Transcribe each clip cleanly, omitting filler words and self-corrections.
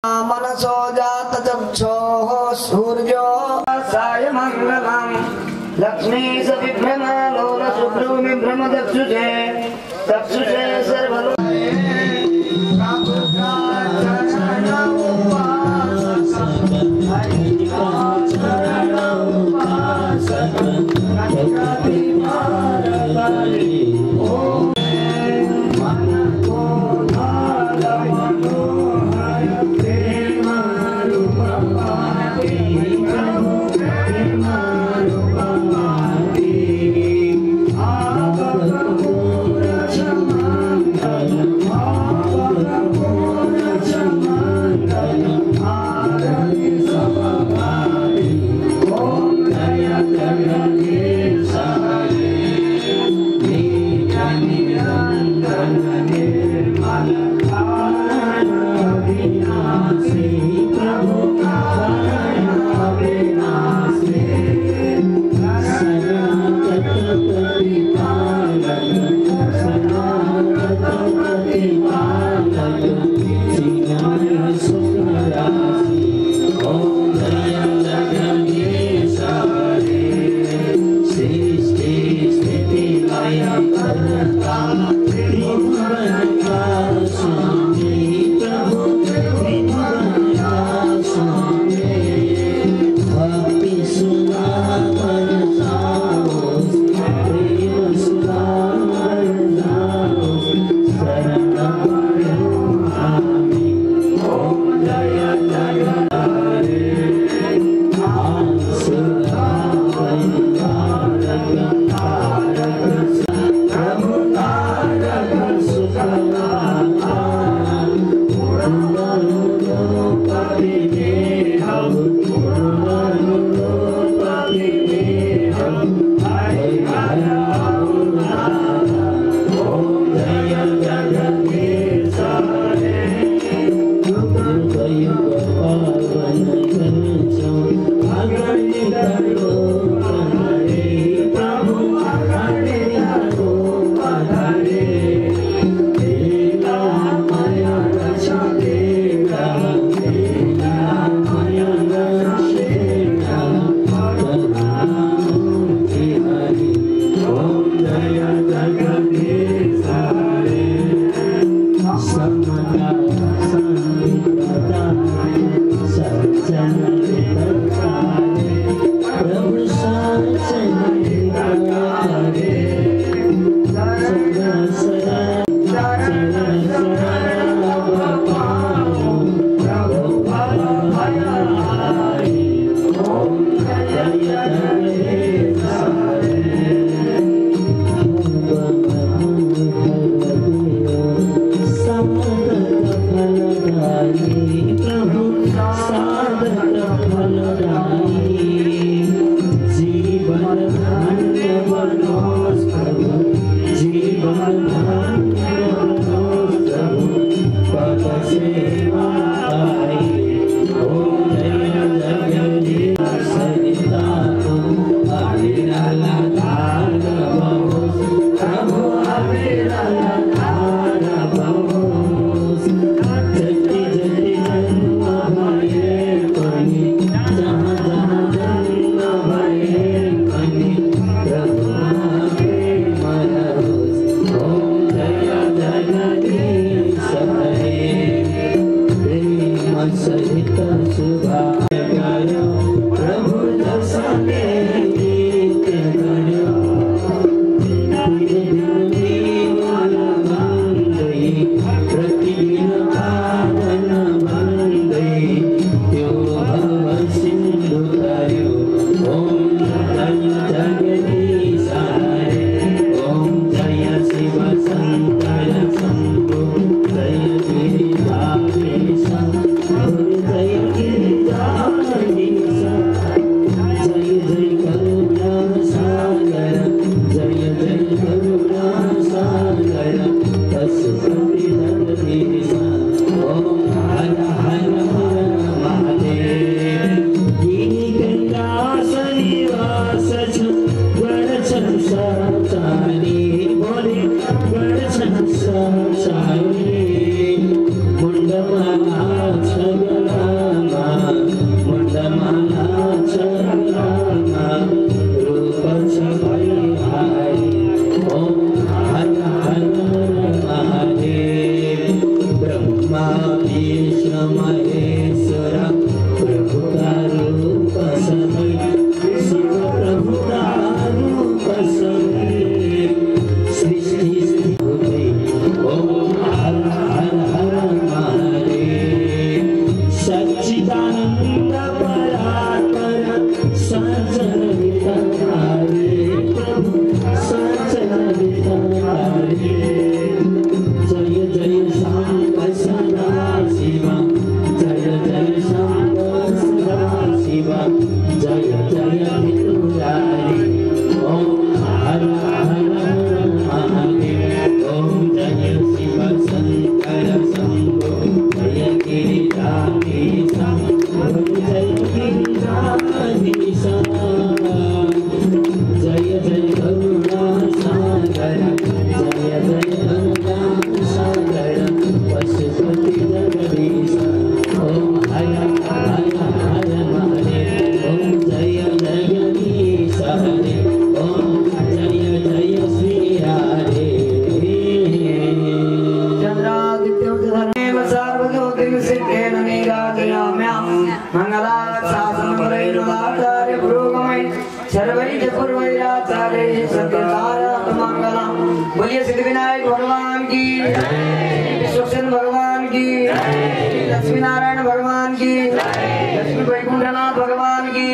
मनसो जात चक्षुः सूर्यो साय मंगलम् लक्ष्मी सविभ्रम लोल सुब्रह्मण्य ब्रह्म चक्षुषे चक्षुषे सर्वलोके Jai महेश्वर प्रभु का रूप समय शिव प्रभु का रूप समय सृष्टि स्थिति होते ओम हर हर हर महादेव सच्चिदानंद परात्पर सज्जन विततारे प्रभु सज्जन विततारे जय जय शांब सदा शिवा जय जय शांब सदा शिवा जय जय त्रिपुरारी ओम हर हर महादेव ओम जय शिव शंकर शंभो जय गिरिधारीश जय गिरिधारीश जय जय करुणा सागर जय जय करुणा सागर पशुपति जगदीश ओम हर हर हर महादेव ओम जय जगदीश हरे ओम जय जय श्री हरे चंद्रादित्योर्धनेव सार्वजोतिं सिद्धेन नीराजयाम्यां मंगलाशासनमुरैर्वाचार्य पुरोगमै सर्वैः पूर्वैराचार्यैः सत्यनारायणमङ्गलम् बोलिए सिद्धिविनायक भगवान की विश्वक्सेन भगवान की लक्ष्मी नारायण भगवान की लक्ष्मी वैकुंठनाथ भगवान की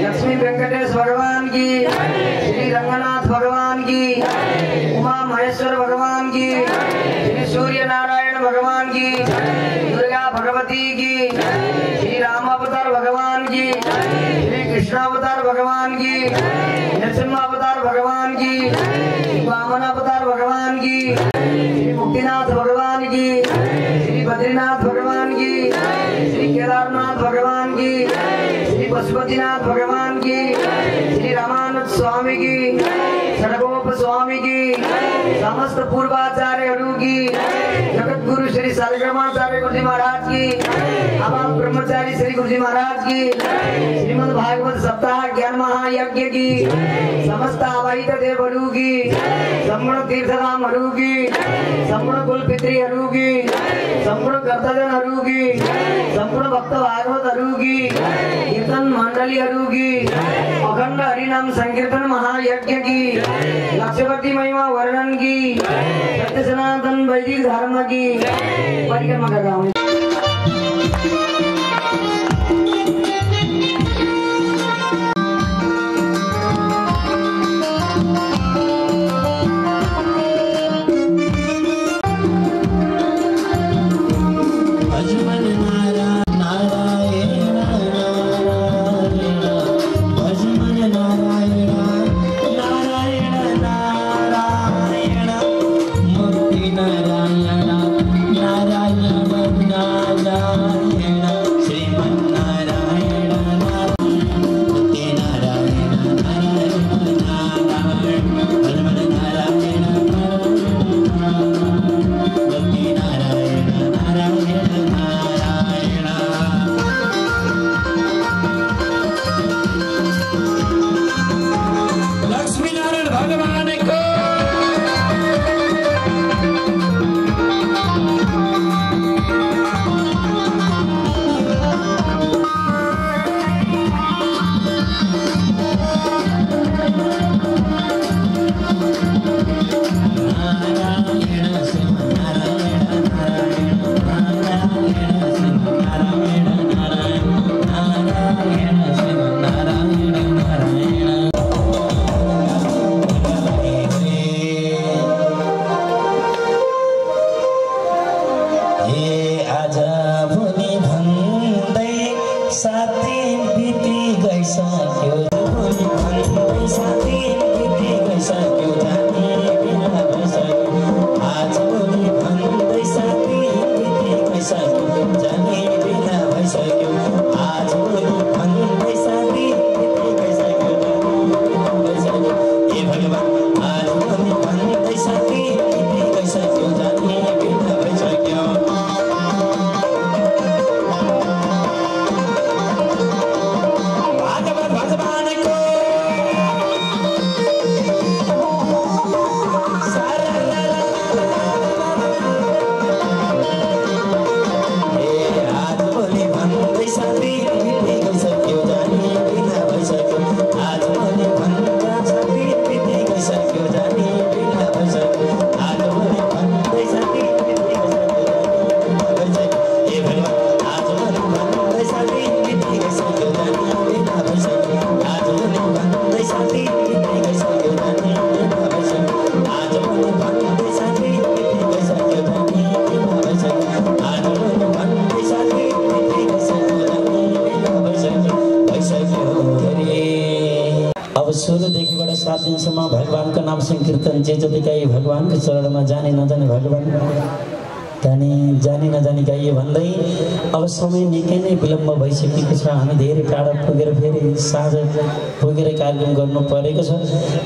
लक्ष्मी वेंकटेश भगवान की श्री रंगनाथ भगवान की उमा महेश्वर भगवान की श्री सूर्य नारायण भगवान की दुर्गा भगवती की श्री राम अवतार भगवान की श्री कृष्ण अवतार भगवान की नरसिंह अवतार भगवान की वामन अवतार भगवान की श्री मुक्तिनाथ भगवान की श्री बद्रीनाथ भगवान की श्री केदारनाथ भगवान की श्री पशुपतिनाथ भगवान की श्री रामानंद स्वामी की षडगोप स्वामी की समस्त पूर्वाचार्यहरू की जगत गुरु श्री सालग्रामाचार्य गुरुजी महाराज की अबाध ब्रह्मचारी श्री गुरुजी महाराज की श्रीमद् भागवत सप्ताह ज्ञान महायज्ञ की समस्त अवैध देवहरू की संपूर्ण तीर्थधामहरू की संपूर्ण कुलपितृहरू की संपूर्ण कर्तजनहरू की संपूर्ण भक्त भागवतहरू की कीर्तन मंडलीहरू की अखंड हरिनाम संकीर्तन महायज्ञ की लक्ष्यवती महिमा वर्णन की सत्य सनातन वैदिक धर्म की परिक्रमा कर रहा हूँ। भगवान सुरुदेखिबाट 7 दिनसम्म भगवानको नाम संकीर्तन जे जति गाइयो भगवानको चरणमा जाने नजाने भगवान जाने जाने नजाने गाइयो भन्दै अब समय निकै नै विलम्ब भइसकेको छ। हामी धेरै टाढा पुगेर फेरि साँझ पुगेर कार्यक्रम गर्नु परेको छ।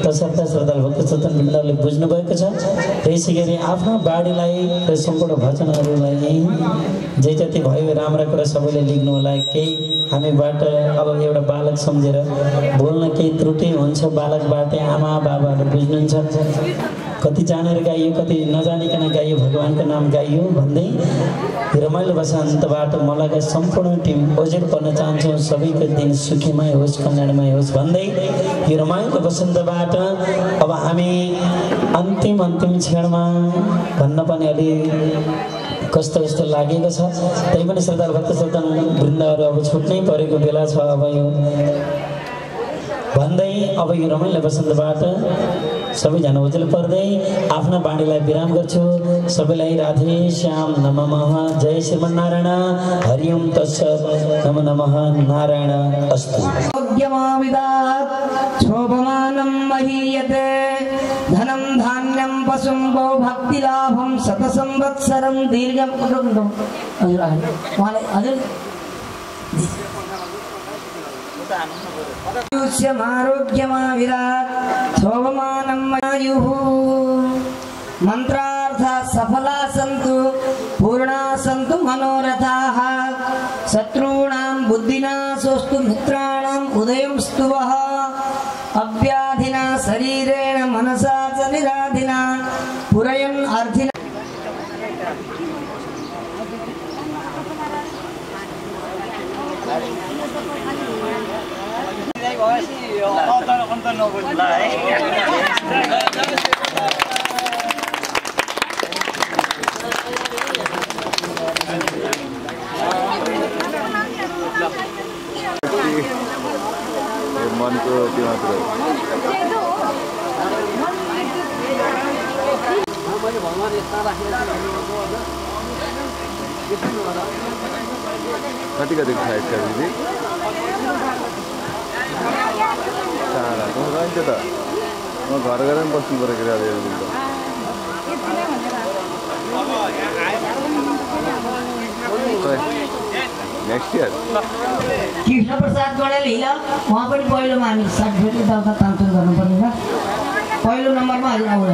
तसर्थ श्रद्धालु भक्तचेतन वृन्दले बुझ्नुभएको छ। त्यसै गरी आफ्नो बाढीलाई र सम्पूर्ण भजनहरूलाई जे जति भयो राम्रा कुरा सबैले लेख्नु होला। केही हामीबाट अब एउटा बालक सम्झेर बोल्न केही त्रुटि हुन्छ बालकबाटै आमा बाबाहरू बुझ्नुहुन्छ। कति जानेर गाइयो कति नजानिकन गाइयो भगवानको नाम गाइयो भन्दै रमाइलो बसन्तबाट मलाई सम्पूर्ण टिम ओजेर गर्न चाहन्छौँ। सबैको दिन सुखीमय होस् कल्याणमय होस् भन्दै यो रमाइलो बसन्तबाट अब हामी अन्तिम क्षणमा भन्न पनि अलि कस्तो कस्तो लागेको छ। तै पनि श्रद्धालु भक्तचेतन वृन्दहरू अब छुट्नै परेको बेला छ। अब यो भन्दै अब यो रमाइलो बसन्तबाट सबैजना ओजेल पर्दै आफ्ना बाणीलाई विराम गर्छु। सबैलाई राधे श्याम नमः। जय श्रीमन्नारायण। हरि ओम तत्सत्। नमो नमः। नारायण अस्तु। शोभमानं महीयते धनं धान्यं पशुं गौ भक्तिलाभं शतसंवत्सरं दीर्घं कुटुम्बं। हजुर आयुष्यमारोग्यमाविरात् शोभमानं आयुः। मंत्रार्था सफला सन्तु पूर्णा सन्तु मनोरथाः। शत्रूणां बुद्धिनाशोऽस्तु मित्राणाम् उदयंस्तु वः। अव्याधिना शरीरेण मनसा च निराधिना पुरयन् अर्थिना। मनको त्यो मात्र कति कति खाइ छ दिदी सारा त रहन्छ त म घर गएर पनि बस्नु परेको नेक्स्ट इयर कृष्ण प्रसाद गणेल हिला उहाँ पनि पहिलोमा हामी सर्टिफिकेट दर्ता तान्तुन गर्नुपर्ने छ। पहिलो नम्बरमा हजुर आउनु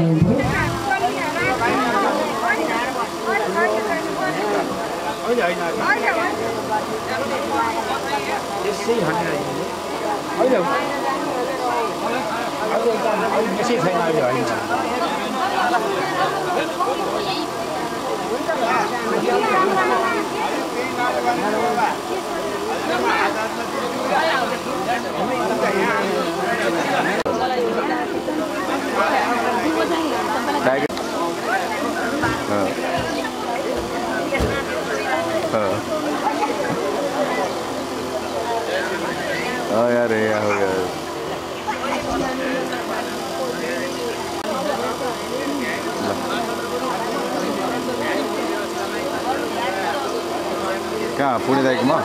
हाँ यार ये हो गया कहाँ पुणे दाइकोमा